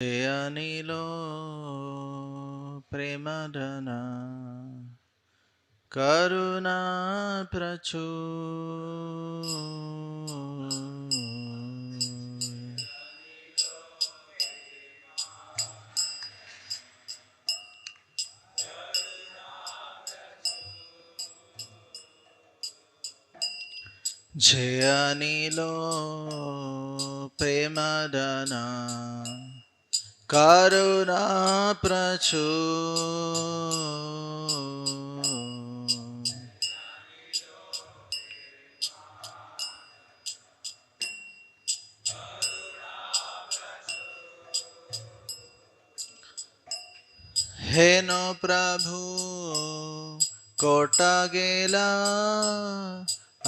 हे अनिलो प्रेमधन करुणा प्रचुर जे अनिलो प्रेमधन करुणा प्रचुर हे नो प्रभु कोटा गेला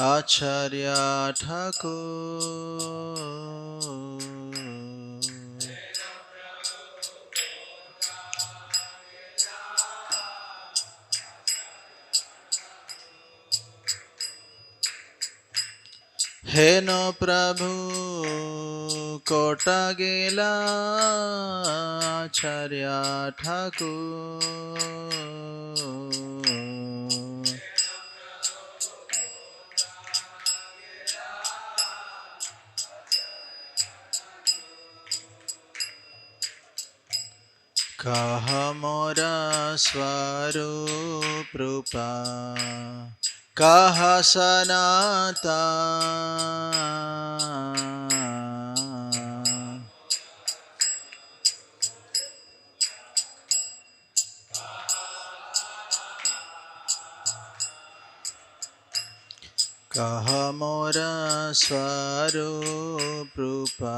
आचार्य ठाकुर हे नो प्रभु कोटा गेला आचार्य ठाकुर कहा मोरा स्वरूप रूपा कहा सनाता कहा मोरा स्वरूप रूपा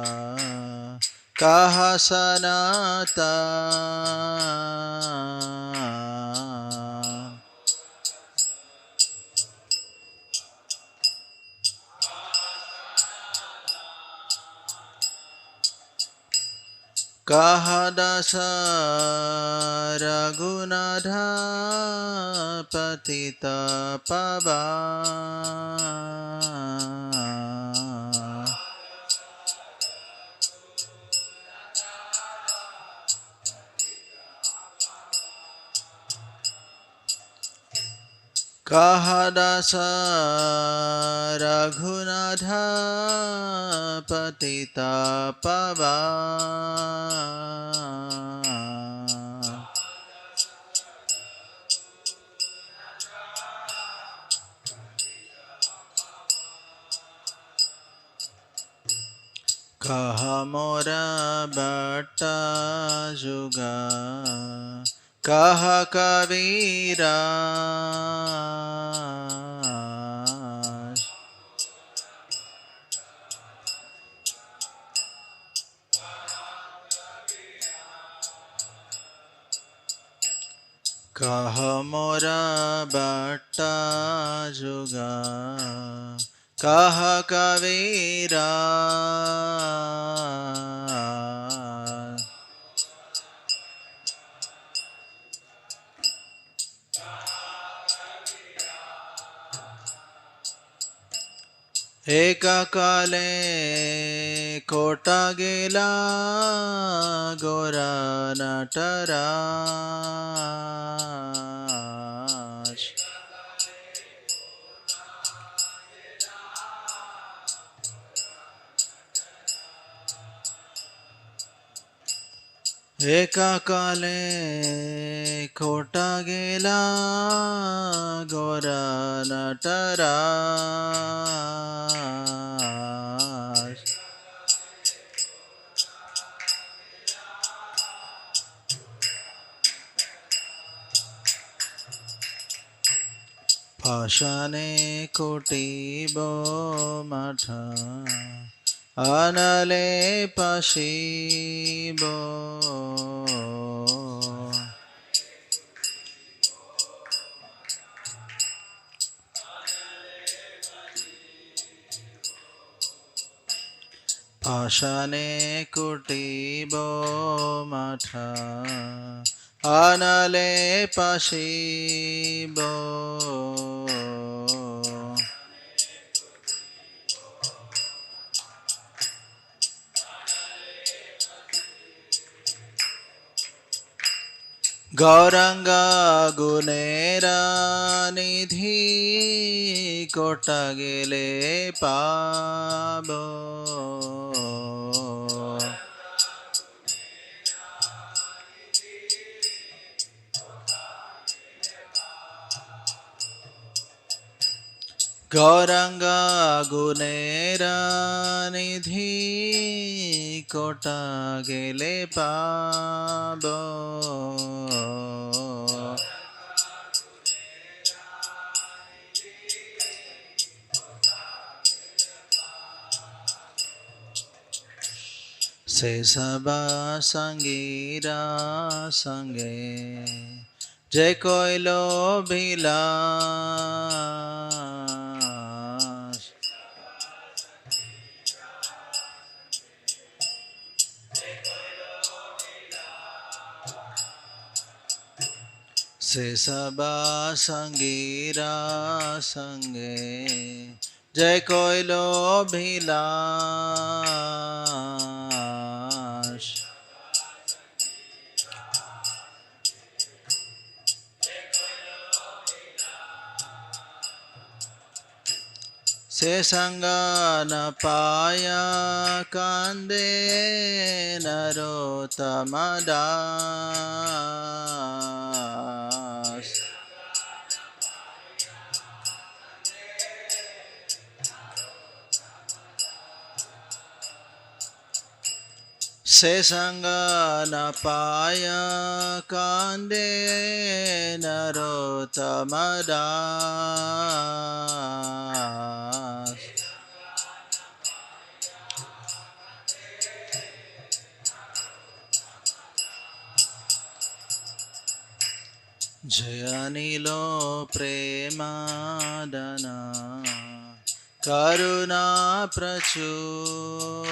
कहा सनाता कहा दस रघुनाथ पतित पावन कहा दस रघुनाथ पतित पावन कहा मोरा बट्टा जुगा कहा कबीरा कहा मोरा बट्टा जुगा कहा कबीरा एक काले कोटा गेला गोरा नटराज एक काले कोटा गेला गोरा नटराज पाषाणे कोटिबो मठ अनले पशिबो पाषाणे कुटिबो मठ अनले पशिबो Gauranga Gunera Nidhi Kotagile Pabo Gauranga Gunera Nidhi Kotagile Pabo Se Saba Sangira Sange Jai Koilo Bilas Se Saba Sangira Sange Jai Koilo Bilas Se Sanga Napaya Kande Narotamadas Se Sanga Napaya Kande Narotamadas Jayanilo Premadana Karuna Prachur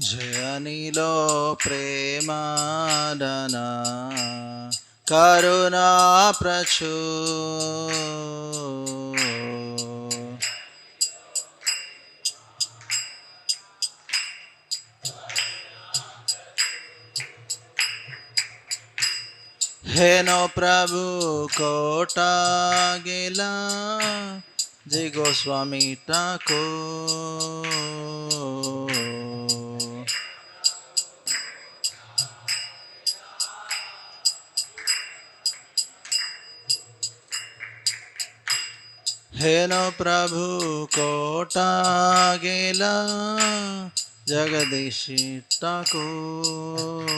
Jayanilo Premadana Karuna Prachur Heno Prabhu Kota Gela Jai Goswami Thakur Heno Prabhu Kota Gela Jagadishi Thakur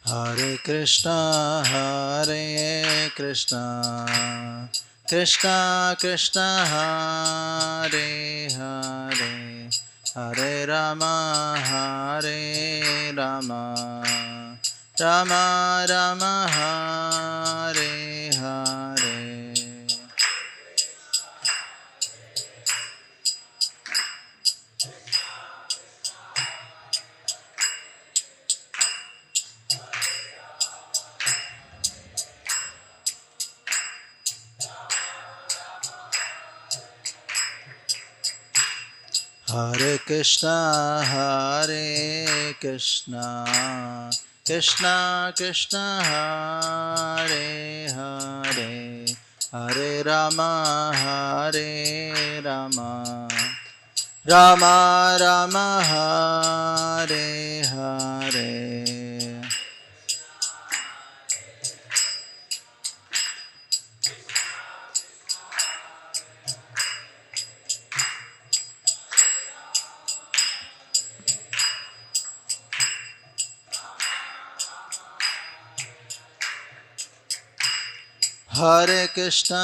Hare Krishna, Hare Krishna, Krishna Krishna, Hare Hare, Hare Rama, Hare Rama, Rama Rama, Hare Hare. Hare Krishna, Hare Krishna, Krishna Krishna, Hare Hare, Hare Rama, Hare Rama, Rama Rama, Hare Hare. Hare Krishna,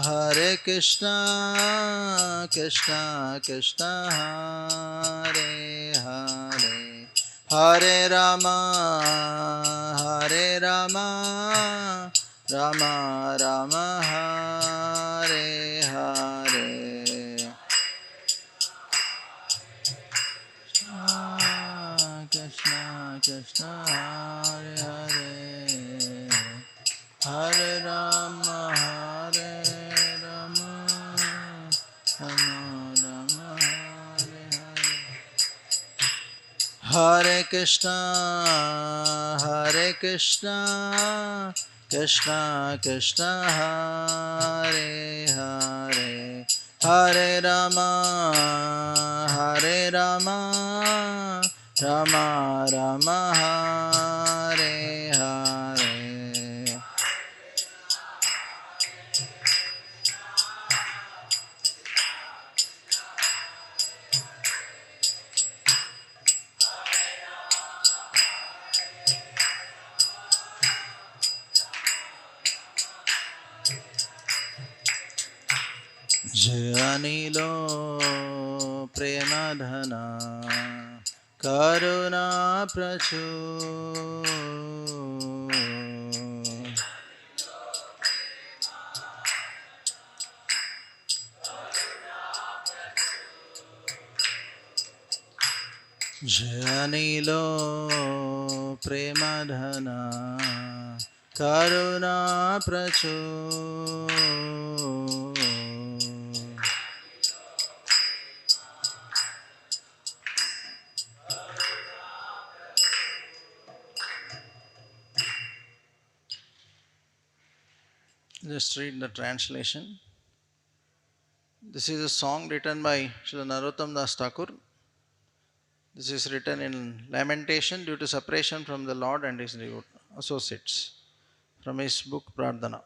Hare Krishna, Krishna Krishna, Hare Hare, Hare Rama, Hare Rama, Rama Rama, Hare Hare. Krishna, Hare Hare, Hare Rama, Hare Rama, Rama Rama, Hare Hare. Hare Krishna, Hare Krishna, Krishna Krishna, Hare Hare, Hare Rama, Hare Rama, Rama Rama, Hare Hare. Janilo premadhana karuna prachur Janilo premadhana karuna prachur Just read the translation. This is a song written by Srila Narottam Das Thakur. This is written in lamentation due to separation from the Lord and his associates from his book Prardhana.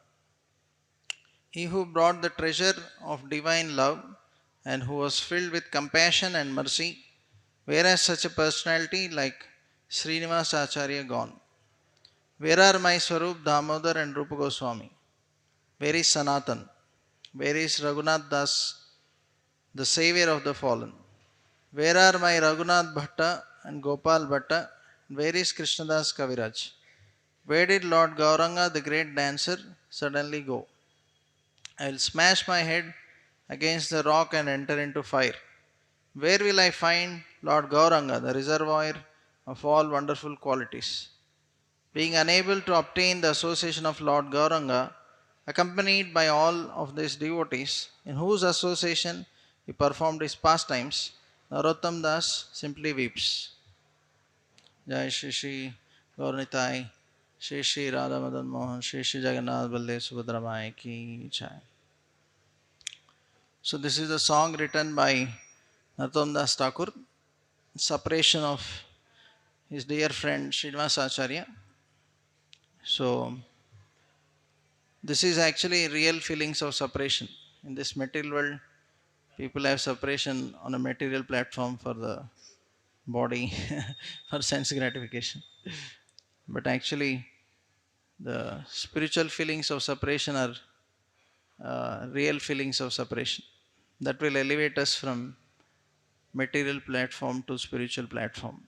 He who brought the treasure of divine love and who was filled with compassion and mercy, whereas such a personality like Srinivas Acharya gone? Where are my Swarup Damodar and Rupa Goswami? Where is Sanatan? Where is Raghunath Das, the savior of the fallen? Where are my Raghunath Bhatta and Gopal Bhatta? Where is Krishnadas Kaviraj? Where did Lord Gauranga, the great dancer, suddenly go? I will smash my head against the rock and enter into fire. Where will I find Lord Gauranga, the reservoir of all wonderful qualities? Being unable to obtain the association of Lord Gauranga, accompanied by all of these devotees, in whose association he performed his pastimes, Narottam Das simply weeps. Jai Shri Shri Gaurnitai, Shri Shri Radha Madan Mohan, Shri Shri Jagannath Baldev Subhadra Mai Ki Jai. So this is a song written by Narottam Das Thakur, separation of his dear friend Srinivas Acharya. So this is actually real feelings of separation. In this material world, people have separation on a material platform for the body, for sense gratification. But actually, the spiritual feelings of separation are real feelings of separation that will elevate us from material platform to spiritual platform.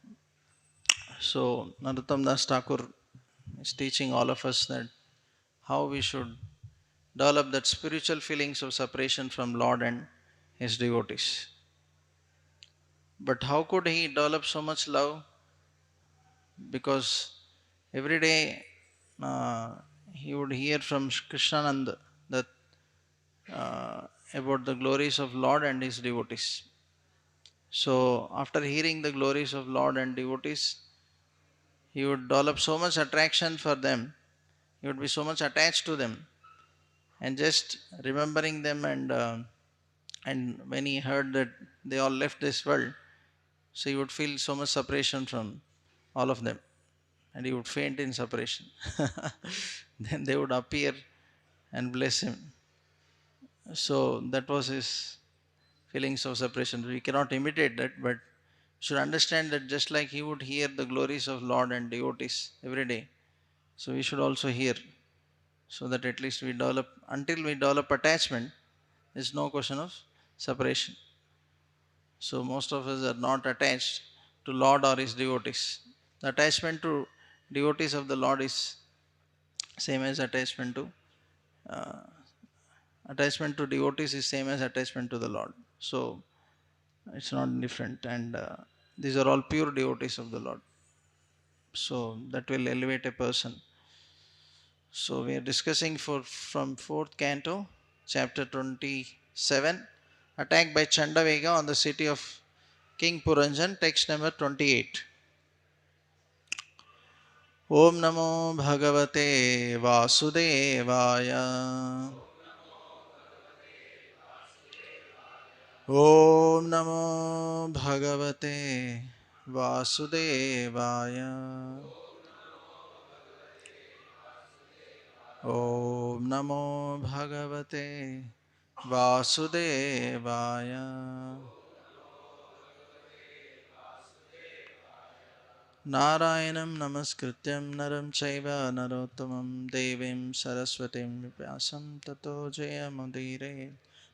So, Narottam Das Thakur is teaching all of us that how we should develop that spiritual feelings of separation from Lord and his devotees. But how could he develop so much love? Because every day he would hear from Krishnananda that about the glories of Lord and his devotees. So after hearing the glories of Lord and devotees, he would develop so much attraction for them. He would be so much attached to them, and just remembering them and when he heard that they all left this world, so he would feel so much separation from all of them, and he would faint in separation. Then they would appear and bless him. So that was his feelings of separation. We cannot imitate that, but should understand that just like he would hear the glories of Lord and devotees every day, so we should also hear, so that at least we develop, until we develop attachment, there's no question of separation. So most of us are not attached to Lord or his devotees. The attachment to devotees of the Lord is same as uh, attachment to devotees is same as attachment to the Lord. So it's not different, and these are all pure devotees of the Lord. So that will elevate a person. So we are discussing from fourth canto, chapter 27, attack by Chandavega on the city of King Puranjan, text number 28. Om Namo Bhagavate Vasudevaya. Om Namo Bhagavate Vasudevaya. Om Namo Bhagavate Vasudevaya. Narayanam Namaskrityam Naram Chaiva Narottamam Devim Saraswatim Vyasam Tato Jayamudire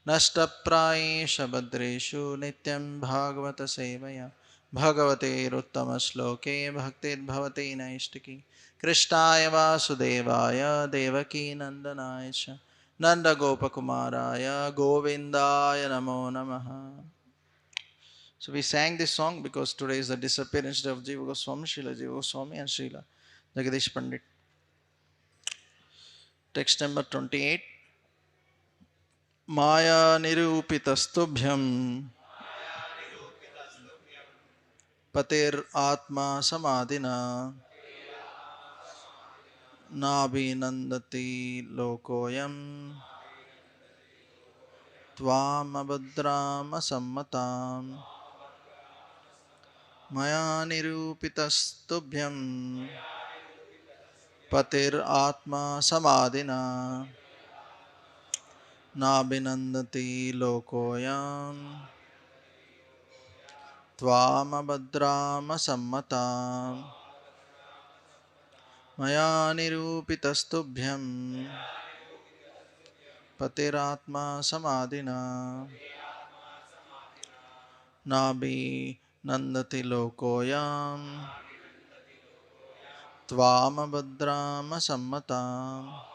Nashtaprayesha Badreshu Nityam Bhagavata Sevaya Bhagavate Ruttamaśloke Bhaktir Bhavati Naistiki Krishnaya Vasudevaya Devaki Nandanaya Cha Nanda Gopakumaraya Govindaya Namo Namaha. So we sang this song because today is the disappearance day of Jiva Goswami, Srila Jiva Goswami and Srila Jagadish Pandit. Text number 28. Maya nirupitastubhyam patir atma samadina nabhinandati lokoyam tvam abhadrama sammatam. Maya nirupitastubhyam patir atma samadina Nabhinandati lokoyam tvamabhadrama sammatam maya nirupitastubhyam patiratma samadhina nabhinandati lokoyam tvamabhadrama sammatam.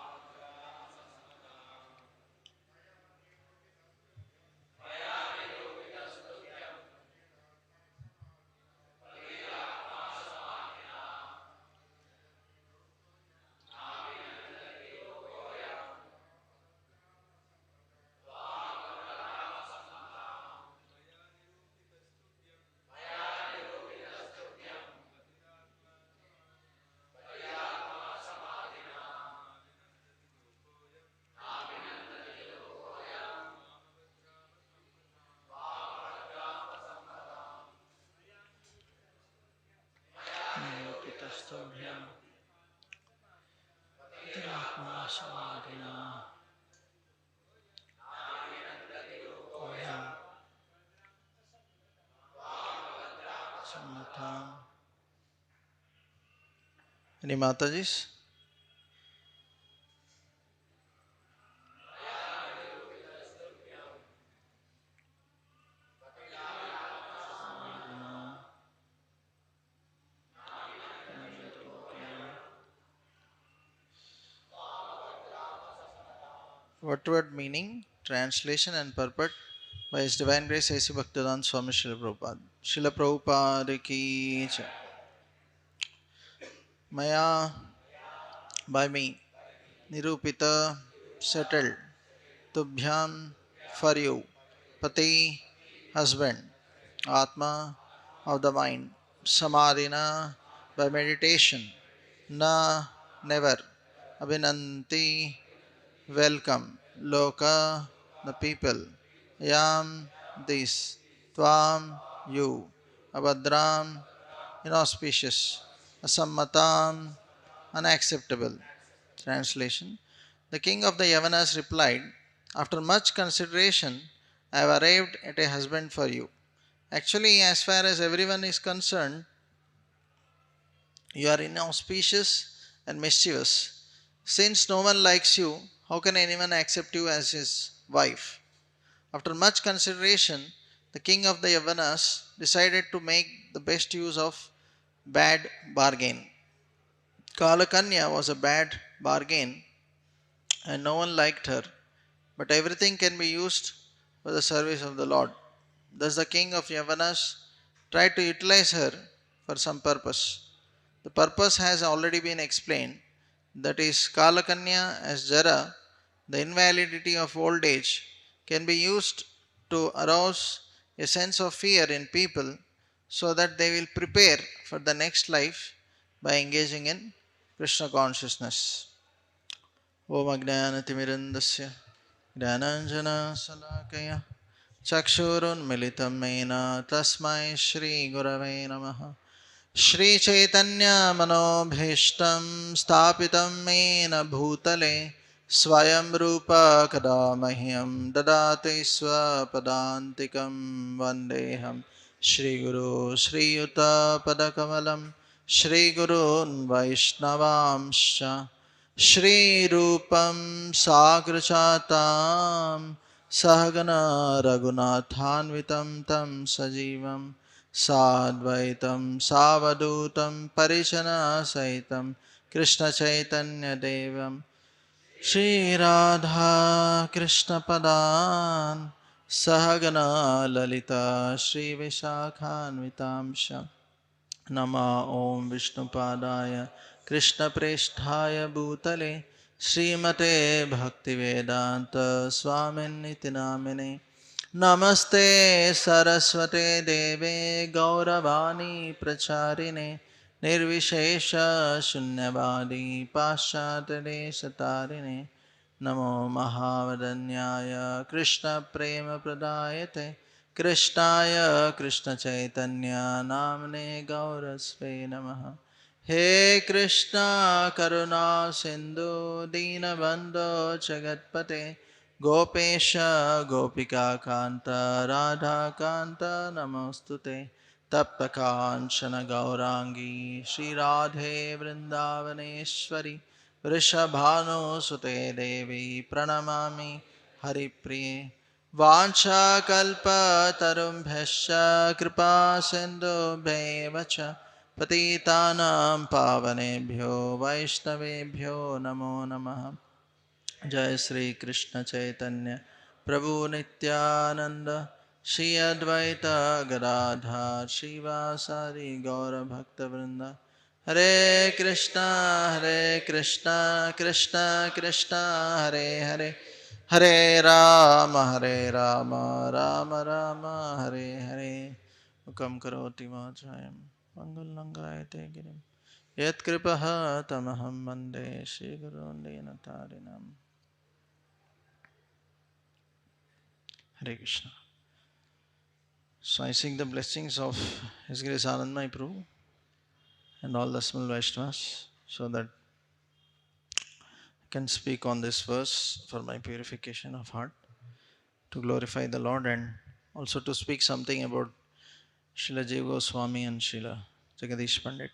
Nirupitastubhyam patiratma samadhina sammatam. Any Matajis? Word meaning, translation and purport by His Divine Grace A.C. Bhaktivedanta Swami Srila Prabhupada. Srila Prabhupada ki jai. Maya, by me, Nirupita, settled, Tubhyam, for you, Pati, husband, Atma, of the mind, Samadhina, by meditation, Na, never, Abhinanti, welcome, Loka, the people, Yam, this, Tvam, you, Abhadram, inauspicious, Asammatam, unacceptable. Translation. The king of the Yavanas replied, after much consideration, I have arrived at a husband for you. Actually, as far as everyone is concerned, you are inauspicious and mischievous. Since no one likes you, how can anyone accept you as his wife? After much consideration, the king of the Yavanas decided to make the best use of bad bargain. Kalakanya was a bad bargain and no one liked her, but everything can be used for the service of the Lord. Thus the king of Yavanas tried to utilize her for some purpose. The purpose has already been explained, that is, Kalakanya as Jara, the invalidity of old age, can be used to arouse a sense of fear in people so that they will prepare for the next life by engaging in Krishna consciousness. Om Ajnanatimirandasya Jnananjana Salakaya Chakshurunmilitam Mena Tasmai Shri Gurave Namaha श्रीचैतन्यमनोभीष्टं स्थापितं येन भूतले स्वयं रूप कदा मह्यं ददाति स्वपदान्तिकं वन्देऽहं श्रीगुरो श्रीयुतपदकमलं श्रीगुरून् वैष्णवांश्च श्रीरूपं साग्रजातां सहगना रघुनाथान्वितं तं सजीवं साद्वैतं सावधूतं परिजनसहितं कृष्णचैतन्यदेवं श्रीराधा कृष्णपदान् सहगना ललिता श्रीविशाखान्वितांश नमः ॐ विष्णुपादाय कृष्णप्रेष्ठाय भूतले श्रीमते भक्तिवेदान्त स्वामिनिति नामिने नमस्ते सरस्वते देवे गौरवाणी प्रचारिणे निर्विशेष शून्यवादी पाश्चात्यदेशतारिणे नमो महावदन्याय कृष्णप्रेमप्रदायते कृष्णाय कृष्णचैतन्य नाम्ने गौरस्वे नमः हे कृष्णा करुणा सिन्धु दीनबन्धो जगत्पते गोपेश गोपिकान्त राधाकान्त नमोऽस्तुते तप्तकाञ्चन गौराङ्गी श्रीराधे वृन्दावनेश्वरि वृषभानुसुते देवी प्रणमामि हरिप्रिये वाञ्छाकल्पतरुभ्यश्च कृपा सिन्धुभ्येव च पतितानां पावनेभ्यो वैष्णवेभ्यो नमो नमः जय श्री कृष्ण चैतन्य प्रभु नित्यानंद श्री अद्वैत गदाधर श्रीवासादि गौरभक्तवृंद हरे कृष्णा कृष्णा कृष्णा हरे हरे हरे राम राम राम हरे हरे मुखं करोति वाचायं मंगलंगायते गिरिं यत्कृपः तमहं वन्दे श्रीगुरून् दीनतारिणम् Hare Krishna. So I seek the blessings of His Grace Anandamai Prabhu and all the small Vaishnavas so that I can speak on this verse for my purification of heart, to glorify the Lord, and also to speak something about Srila Jiva Goswami and Srila Jagadish Pandit.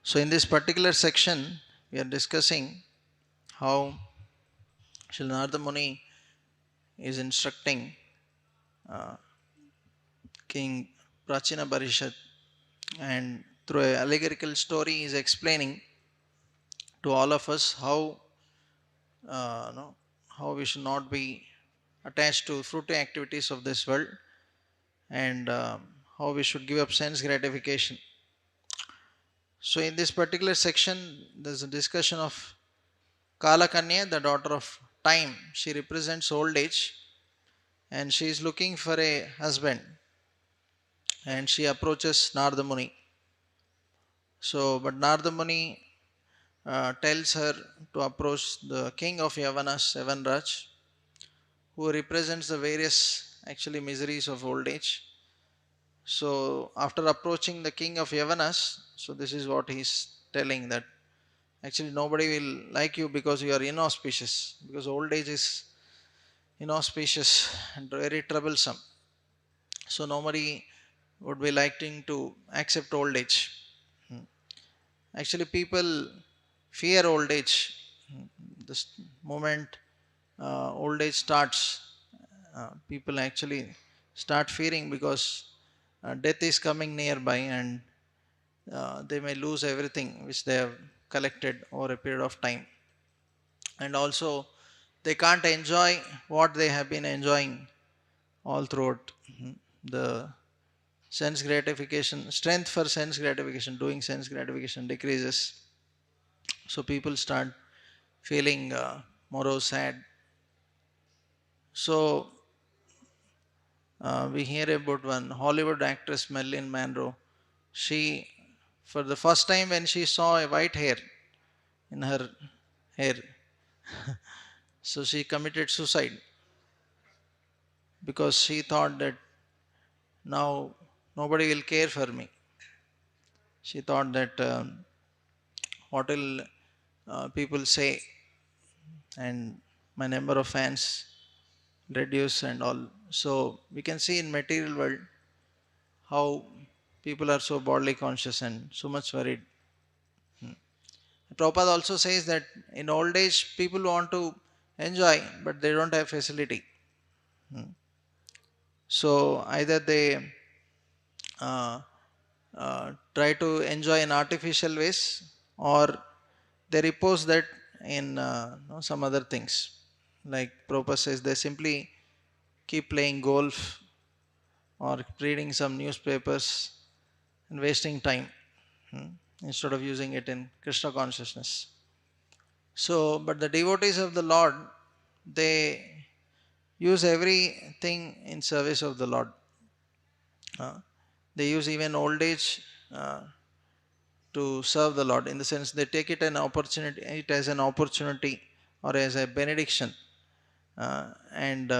So in this particular section, we are discussing how Srila Narada Muni is instructing King Prachina Parishad, and through a allegorical story he is explaining to all of us no, how we should not be attached to fruitive activities of this world, and how we should give up sense gratification. So in this particular section there is a discussion of Kalakanya, the daughter of time. She represents old age and she is looking for a husband, and she approaches Narada Muni. So but Narada Muni tells her to approach the king of Yavanas, Yavanraj, who represents the various actually miseries of old age. So after approaching the king of Yavanas, so this is what he is telling, that actually nobody will like you because you are inauspicious, because old age is inauspicious and very troublesome. So nobody would be liking to accept old age. Actually people fear old age. This moment old age starts, people actually start fearing, because death is coming nearby, and they may lose everything which they have collected over a period of time, and also they can't enjoy what they have been enjoying all throughout the sense gratification, strength for sense gratification, doing sense gratification decreases. So people start feeling morose, sad. So we hear about one Hollywood actress, Marilyn Monroe. She, for the first time, when she saw a white hair in her hair, so she committed suicide because she thought that now nobody will care for me. She thought that what will people say, and my number of fans reduce and all. So we can see in material world how people are so bodily conscious and so much worried. Prabhupada also says that in old age people want to enjoy but they don't have facility. So either they uh, try to enjoy in artificial ways, or they repose that in some other things. Like Prabhupada says, they simply keep playing golf or reading some newspapers and wasting time, hmm, instead of using it in Krishna consciousness. So, but the devotees of the Lord, they use everything in service of the Lord. They use even old age to serve the Lord. In the sense, they take it as an opportunity or as a benediction, and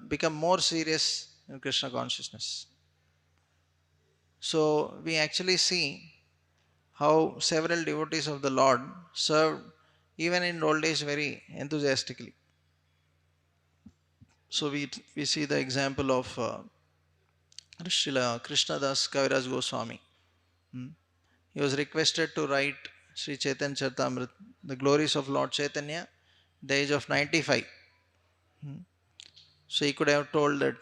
become more serious in Krishna consciousness. So we actually see how several devotees of the Lord served even in old age very enthusiastically. So we see the example of Srila Krishnadas Kaviraj Goswami. He was requested to write Sri Chaitanya Charitamrita, the glories of Lord Chaitanya, at the age of 95. So he could have told that,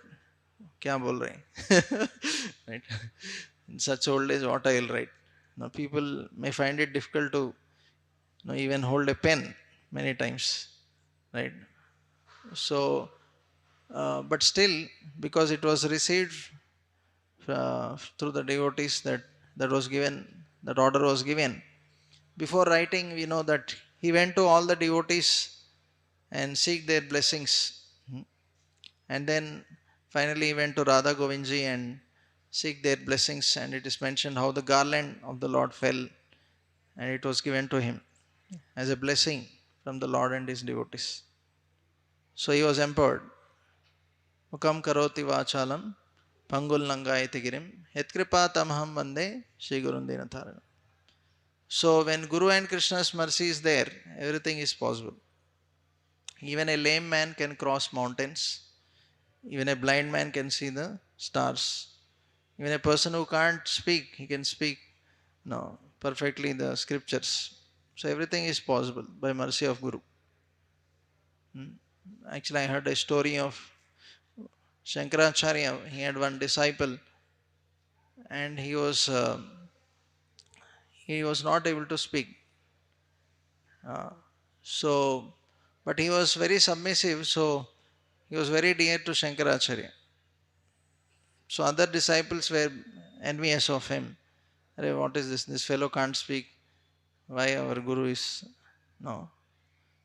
kya bol rahe? Right? In such old age, what I will write? Now people may find it difficult to even hold a pen many times, right? So, but still, because it was received through the devotees, that was given, that order was given. Before writing, we know that he went to all the devotees and seek their blessings. And then finally he went to Radha Govindji and seek their blessings. And it is mentioned how the garland of the Lord fell and it was given to him as a blessing from the Lord and his devotees. So he was empowered. Mukam karoti vachalam pangul nangayati girim yatkripā tamaham vande Shri Gurundinatharanam. So when Guru and Krishna's mercy is there, everything is possible. Even a lame man can cross mountains. Even a blind man can see the stars. Even a person who can't speak, he can speak perfectly the scriptures. So everything is possible by mercy of Guru. Actually, I heard a story of Shankaracharya. He had one disciple, and he was not able to speak. So, but he was very submissive. So he was very dear to Shankaracharya. So other disciples were envious of him. What is this? This fellow can't speak. Why our Guru is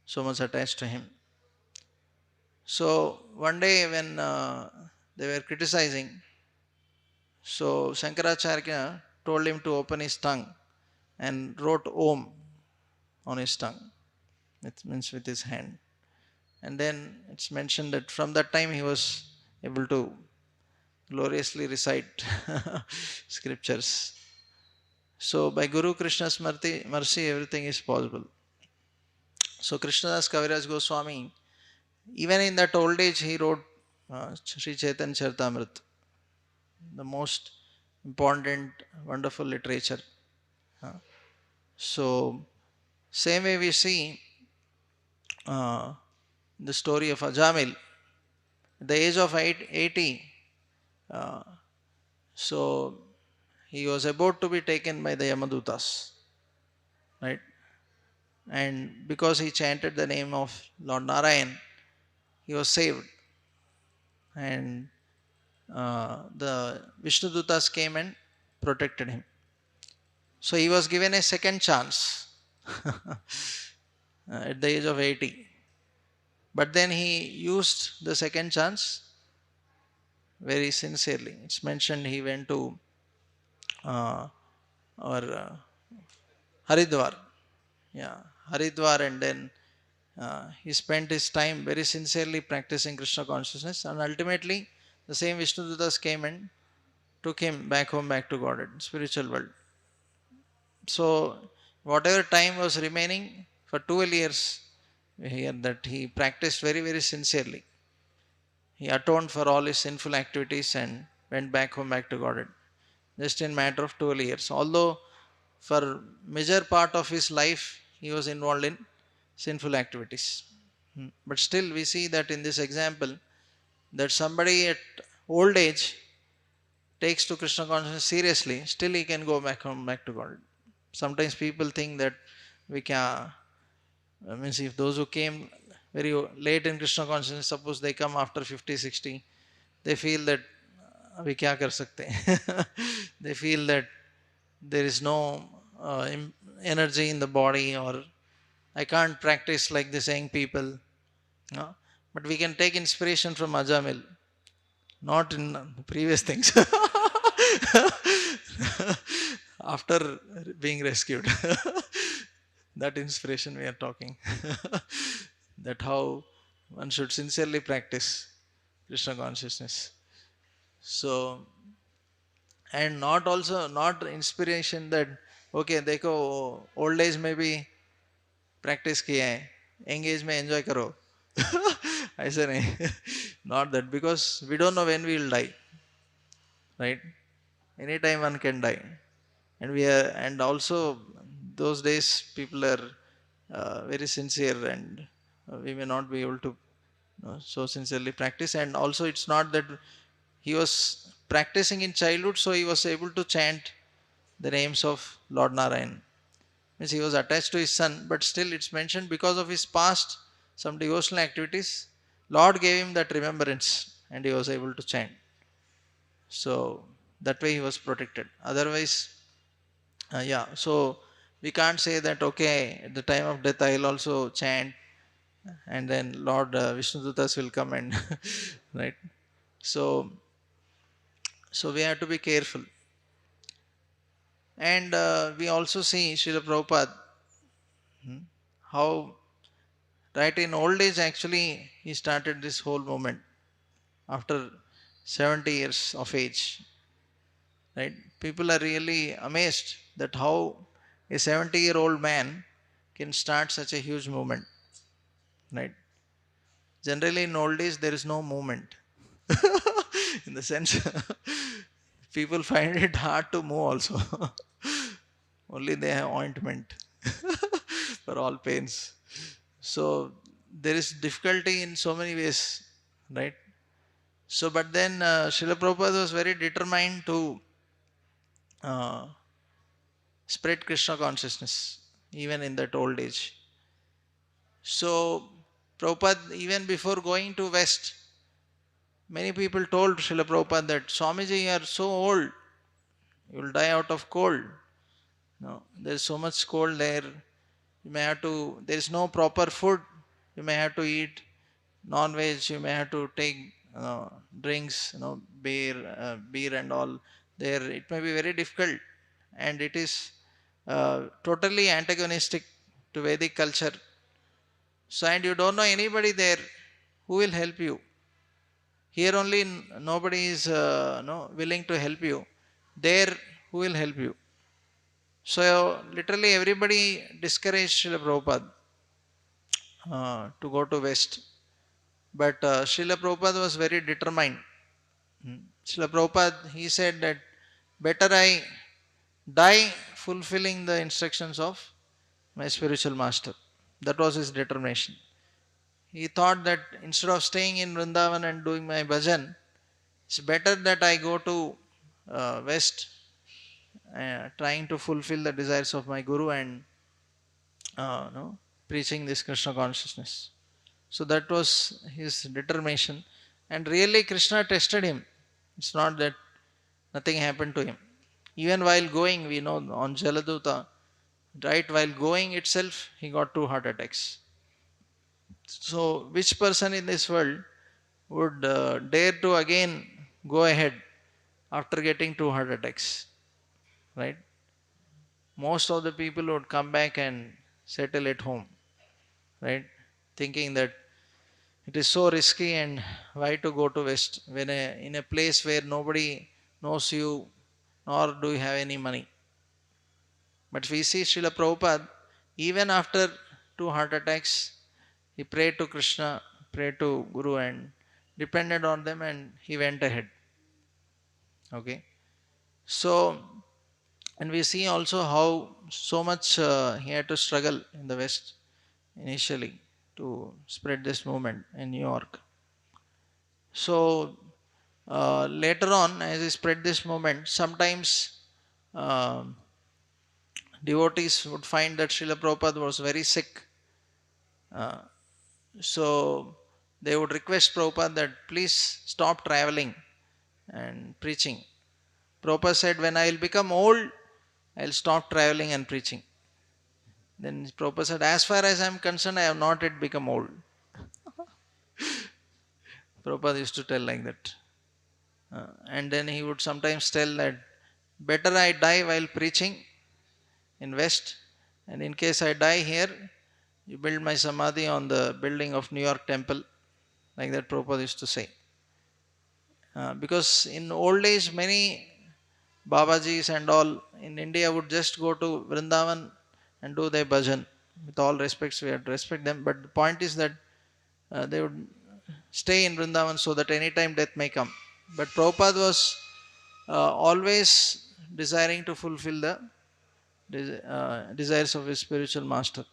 so much attached to him? So one day when they were criticizing, so Shankaracharya told him to open his tongue and wrote Om on his tongue. It means with his hand. And then it's mentioned that from that time he was able to gloriously recite scriptures. So by Guru Krishna's mercy, everything is possible. So Krishnadas Kaviraj Goswami, even in that old age, he wrote Sri Chaitanya Charitamrita, the most important, wonderful literature. So same way we see the story of Ajamil. At the age of 80, so he was about to be taken by the Yamadutas, right? And because he chanted the name of Lord Narayan, he was saved. And the Vishnudutas came and protected him. So he was given a second chance at the age of 80. But then he used the second chance very sincerely. It's mentioned he went to our Haridwar. Yeah, Haridwar, and then he spent his time very sincerely practicing Krishna consciousness, and ultimately the same Vishnudutas came and took him back home, back to Godhead, spiritual world. So whatever time was remaining for 12 years, we hear that he practiced very, very sincerely. He atoned for all his sinful activities and went back home, back to Godhead, just in matter of 12 years. Although for major part of his life he was involved in sinful activities. But still we see that in this example that somebody at old age takes to Krishna consciousness seriously, still he can go back home, back to God. Sometimes people think that we can, means if those who came very late in Krishna consciousness, suppose they come after 50, 60, they feel that we kya kar sakte hain? They feel that there is no energy in the body, or I can't practice like the saying people. No? But we can take inspiration from Ajamil, not in previous things. After being rescued. That inspiration we are talking. That how one should sincerely practice Krishna consciousness. So, and not also, not inspiration that, okay, देखो old age में भी practice किया है, young age में enjoy करो. ऐसा नहीं. Not that, because we don't know when we will die, right? Anytime one can die. And we are, and also those days people are very sincere, and we may not be able to so sincerely practice. And also it's not that he was practicing in childhood, so he was able to chant the names of Lord Narayan. Means he was attached to his son, but still it's mentioned because of his past some devotional activities, Lord gave him that remembrance and he was able to chant. So that way he was protected. Otherwise, yeah, so we can't say that, okay, at the time of death I'll also chant, and then Lord Vishnudutas will come and right. So, so we have to be careful. And we also see Srila Prabhupada, how right in old age actually he started this whole movement after 70 years of age. Right? People are really amazed that how a 70-year-old man can start such a huge movement. Right? Generally in old age there is no movement. In the sense, people find it hard to move also. Only they have ointment for all pains. So there is difficulty in so many ways, right? So, but then Srila Prabhupada was very determined to uh, spread Krishna consciousness even in that old age. So Prabhupada, even before going to West, many people told Srila Prabhupada that, Swamiji, you are so old, you will die out of cold. No, there is so much cold there. You may have to, there is no proper food. You may have to eat non-veg. You may have to take drinks, beer and all. There, it may be very difficult, and it is totally antagonistic to Vedic culture. So, and you don't know anybody there who will help you. Here only nobody is no, willing to help you. There, who will help you? So literally everybody discouraged Srila Prabhupada to go to West. But Srila Prabhupada was very determined. Srila Prabhupada, he said that better I die fulfilling the instructions of my spiritual master. That was his determination. He thought that instead of staying in Vrindavan and doing my bhajan, it's better that I go to West, trying to fulfill the desires of my Guru and no, preaching this Krishna consciousness. So that was his determination. And really Krishna tested him. It's not that nothing happened to him. Even while going, we know on Jaladuta, right while going itself, he got 2 heart attacks. So, which person in this world would dare to again go ahead after getting 2 heart attacks, right? Most of the people would come back and settle at home, right? Thinking that it is so risky and why to go to West when in a place where nobody knows you nor do you have any money. But we see Srila Prabhupada, even after 2 heart attacks, he prayed to Krishna, prayed to Guru and depended on them and he went ahead. Okay. So, and we see also how so much he had to struggle in the West initially to spread this movement in New York. So, later on, as he spread this movement, sometimes um devotees would find that Srila Prabhupada was very sick. Uh, so, they would request Prabhupada that please stop traveling and preaching. Prabhupada said, when I will become old, I will stop traveling and preaching. Then Prabhupada said, as far as I am concerned, I have not yet become old. Prabhupada used to tell like that. And then he would sometimes tell that better I die while preaching in West, and in case I die here, you build my samadhi on the building of New York Temple, like that Prabhupada used to say. Because in old age, many Babajis and all in India would just go to Vrindavan and do their bhajan. With all respects, we have to respect them. But the point is that they would stay in Vrindavan so that any time death may come. But Prabhupada was always desiring to fulfill the desires of his spiritual master.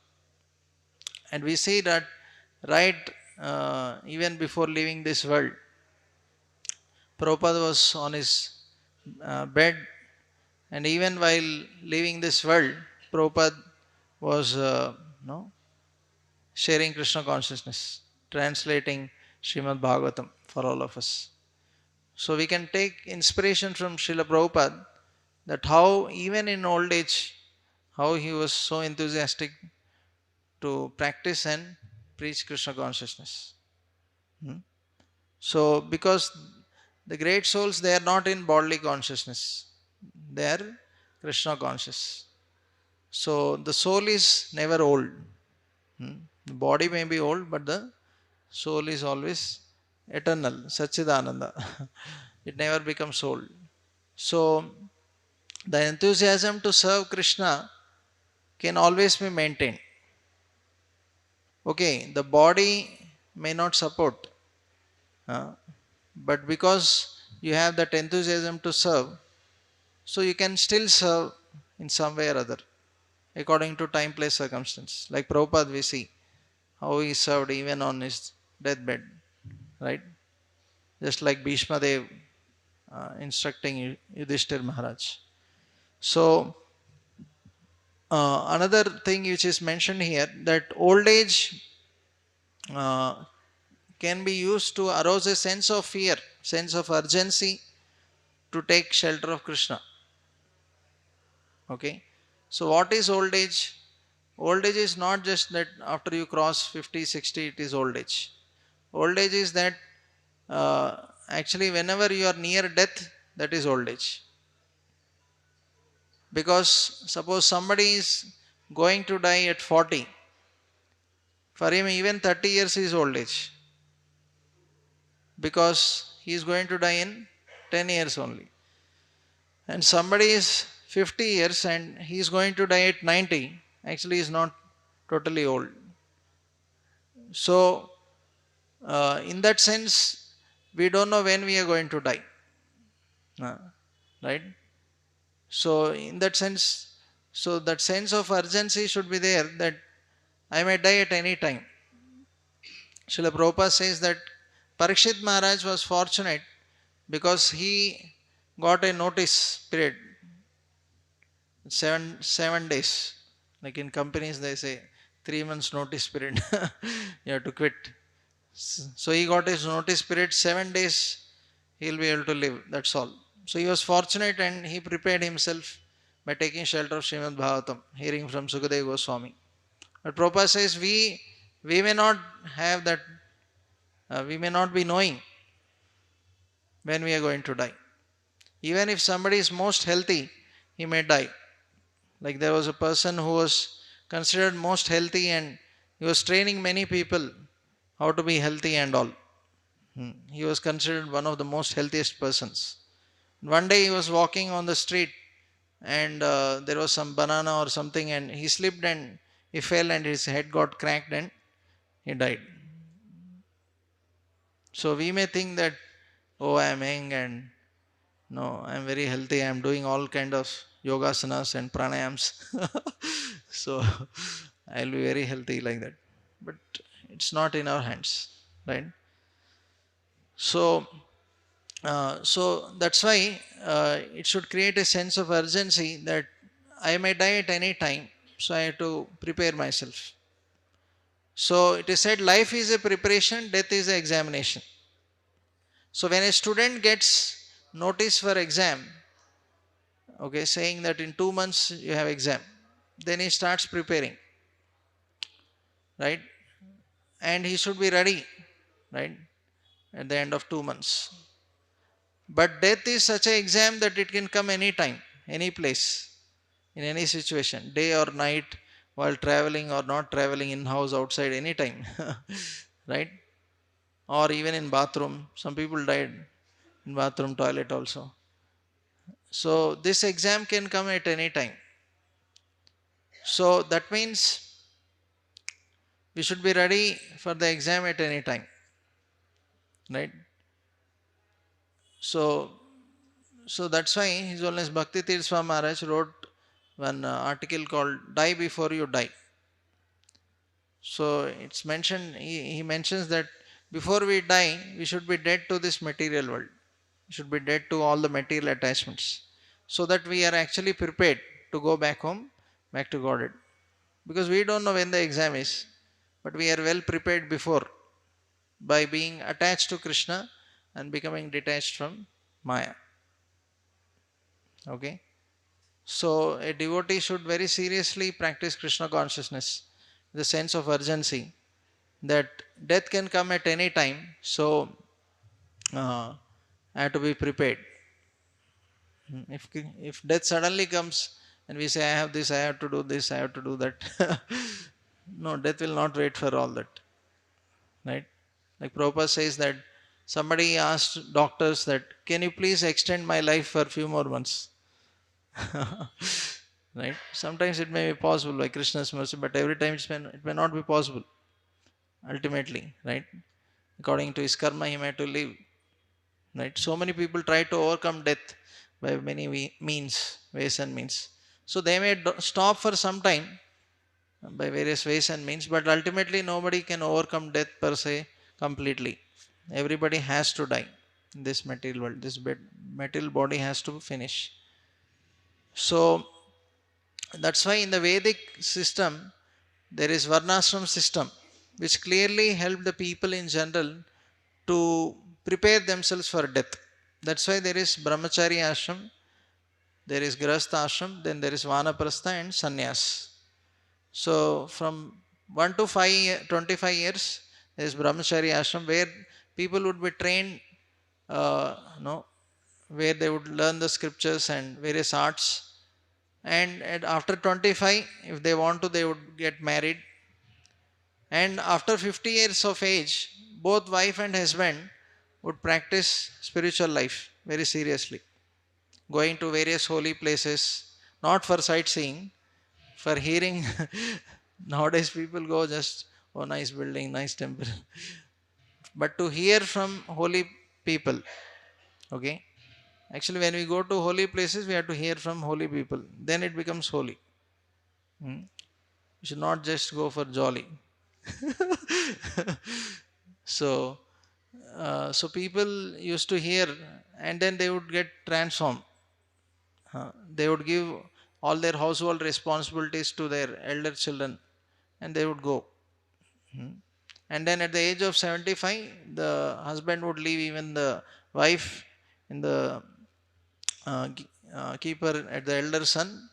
And we see that right even before leaving this world, Prabhupada was on his bed, and even while leaving this world, Prabhupada was no, sharing Krishna consciousness, translating Srimad Bhagavatam for all of us. So we can take inspiration from Srila Prabhupada that how even in old age, how he was so enthusiastic to practice and preach Krishna consciousness. Hmm? So because the great souls, they are not in bodily consciousness, they are Krishna conscious. So the soul is never old. The body may be old, but the soul is always eternal, Satchidananda. It never becomes old. So the enthusiasm to serve Krishna can always be maintained. Okay, the body may not support, uh, but because you have that enthusiasm to serve, so you can still serve in some way or other, according to time, place, circumstance. Like Prabhupada, we see how he served even on his deathbed, right? Just like Bhishma Dev instructing Yudhishthir Maharaj. So, another thing which is mentioned here, that old age uh, can be used to arouse a sense of fear, sense of urgency to take shelter of Krishna. Okay. So, what is old age? Old age is not just that after you cross 50, 60, it is old age. Old age is that actually, whenever you are near death, that is old age. Because suppose somebody is going to die at 40, for him, even 30 years is old age. Because he is going to die in 10 years only. And somebody is 50 years and he is going to die at 90, actually is not totally old. So, in that sense, we don't know when we are going to die. Right? So, in that sense, so that sense of urgency should be there that I may die at any time. Srila Prabhupada says that Parikshit Maharaj was fortunate because he got a notice period, seven days. Like in companies, they say 3 months notice period. You have to quit. So he got his notice period 7 days. he'll be able to live. That's all. So he was fortunate and he prepared himself by taking shelter of Srimad Bhagavatam, hearing from Sukadeva Goswami. But Prabhupada says we may not have that, we may not be knowing when we are going to die. Even if somebody is most healthy, he may die. Like there was a person who was considered most healthy and he was training many people how to be healthy and all. He was considered one of the most healthiest persons. One day he was walking on the street and there was some banana or something and he slipped and he fell and his head got cracked and he died. So we may think that, oh, I am young and no, I am very healthy. I am doing all kind of yogasanas and pranayams. So I'll be very healthy like that. But it's not in our hands, right? So, so that's why it should create a sense of urgency that I may die at any time. So I have to prepare myself. So it is said life is a preparation, death is an examination. So when a student gets notice for exam, okay, saying that in 2 months you have exam, then he starts preparing, right? And he should be ready, right, at the end of 2 months. But death is such an exam that it can come anytime, any place, in any situation, day or night, while traveling or not traveling, in house, outside, anytime, right? Or even in bathroom. Some people died in bathroom, toilet also. So this exam can come at any time. So that means we should be ready for the exam at any time, right? So, so that's why His Holiness Bhakti Tirth Swami Maharaj wrote one article called "Die Before You Die." So it's mentioned. He mentions that before we die, we should be dead to this material world. We should be dead to all the material attachments, so that we are actually prepared to go back home, back to Godhead. Because we don't know when the exam is, but we are well prepared before by being attached to Krishna and becoming detached from Maya. Okay. So a devotee should very seriously practice Krishna consciousness, the sense of urgency that death can come at any time. So I have to be prepared. If death suddenly comes and we say I have this, I have to do this, I have to do that, no, death will not wait for all that, right? Like Prabhupada says that somebody asked doctors that, can you please extend my life for a few more months? Right? Sometimes it may be possible by Krishna's mercy, but every time it may not be possible. Ultimately, right? According to his karma, he may to live. Right? So many people try to overcome death by many ways and means. So they may stop for some time by various ways and means, but ultimately nobody can overcome death per se completely. Everybody has to die in this material world. This material body has to finish. So that's why in the Vedic system there is Varnashram system, which clearly help the people in general to prepare themselves for death. That's why there is Brahmachari ashram, there is Grihastha ashram, then there is Vanaprastha and Sannyas. So from 1 to 25 years, there is Brahmachari ashram where people would be trained, no, where they would learn the scriptures and various arts. And after 25, if they want to, they would get married. And after 50 years of age, both wife and husband would practice spiritual life very seriously, going to various holy places, not for sightseeing, for hearing. Nowadays, people go just, oh, nice building, nice temple, but to hear from holy people. Okay, actually, when we go to holy places, we have to hear from holy people. Then it becomes holy. Hmm? You should not just go for jolly. So, so people used to hear, and then they would get transformed. They would give all their household responsibilities to their elder children, and they would go. Hmm. And then at the age of 75, the husband would leave even the wife in the keeper at the elder son